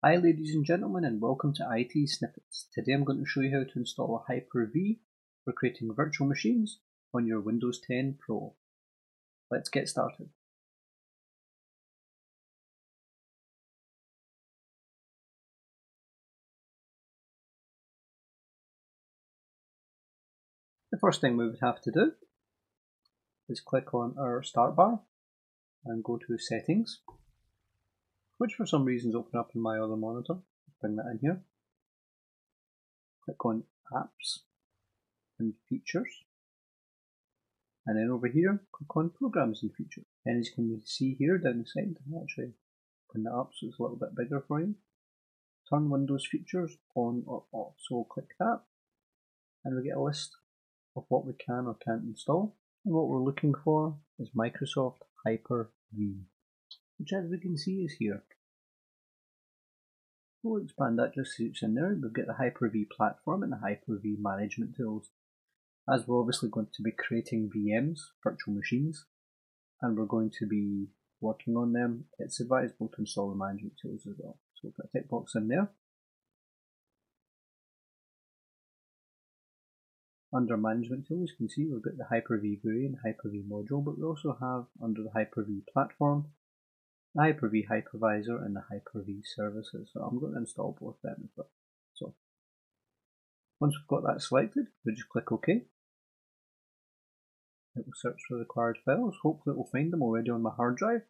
Hi ladies and gentlemen, and welcome to ITSnippets. Today I'm going to show you how to install a Hyper-V for creating virtual machines on your Windows 10 Pro. Let's get started. The first thing we would have to do is click on our start bar and go to Settings, which for some reason is open up in my other monitor. Bring that in here. Click on Apps and Features. And then over here, click on Programs and Features. And as you can see here down the side, I'll actually open that up so it's a little bit bigger for you. Turn Windows features on or off. So we'll click that and we get a list of what we can or can't install. And what we're looking for is Microsoft Hyper-V, which as we can see is here. We'll expand that just so it's in there. We'll get the Hyper-V platform and the Hyper-V management tools. As we're obviously going to be creating VMs, virtual machines, and we're going to be working on them, it's advisable to install the management tools as well. So we'll put a tick box in there. Under management tools, you can see we've got the Hyper-V GUI and Hyper-V module, but we also have under the Hyper-V platform, the Hyper-V hypervisor and the Hyper-V services. So I'm going to install both of them as well. So once we've got that selected, we just click OK. It will search for the required files. Hopefully it will find them already on my hard drive.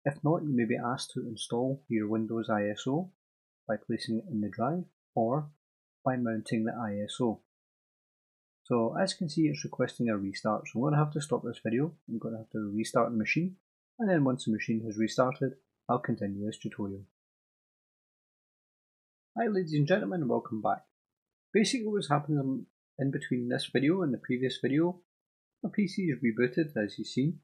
If not, you may be asked to install your Windows ISO by placing it in the drive or by mounting the ISO. So as you can see, it's requesting a restart. So I'm going to have to stop this video. I'm going to have to restart the machine. And then once the machine has restarted, I'll continue this tutorial. Hi ladies and gentlemen, and welcome back. Basically what's happening in between this video and the previous video, my PC is rebooted as you've seen.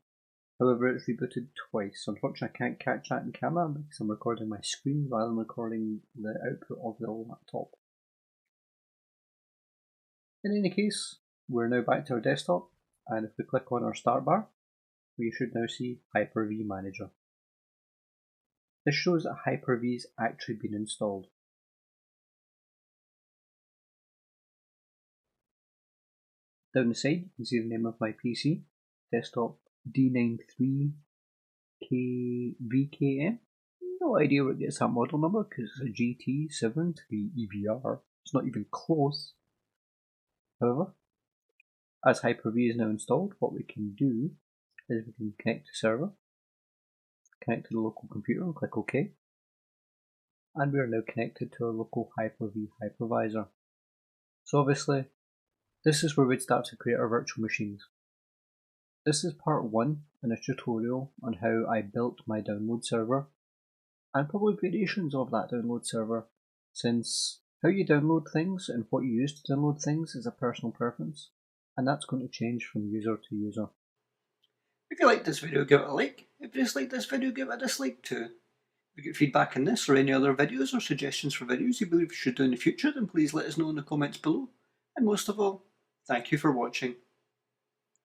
However, it's rebooted twice. Unfortunately, I can't catch that in camera because I'm recording my screen rather than recording the output of the laptop. In any case, we're now back to our desktop, and if we click on our start bar, we should now see Hyper-V Manager. This shows that Hyper-V has actually been installed. Down the side, you can see the name of my PC, desktop D93KVKM. No idea where it gets that model number because it's a GT73EVR. It's not even close. However, as Hyper-V is now installed, what we can do is we can connect to server, connect to the local computer and click OK. And we are now connected to our local Hyper-V hypervisor. So obviously, this is where we'd start to create our virtual machines. This is part 1 in a tutorial on how I built my download server, and probably variations of that download server, since how you download things and what you use to download things is a personal preference, and that's going to change from user to user. If you liked this video, give it a like. If you disliked this video, give it a dislike too. If you get feedback on this or any other videos or suggestions for videos you believe we should do in the future, then please let us know in the comments below. And most of all, thank you for watching.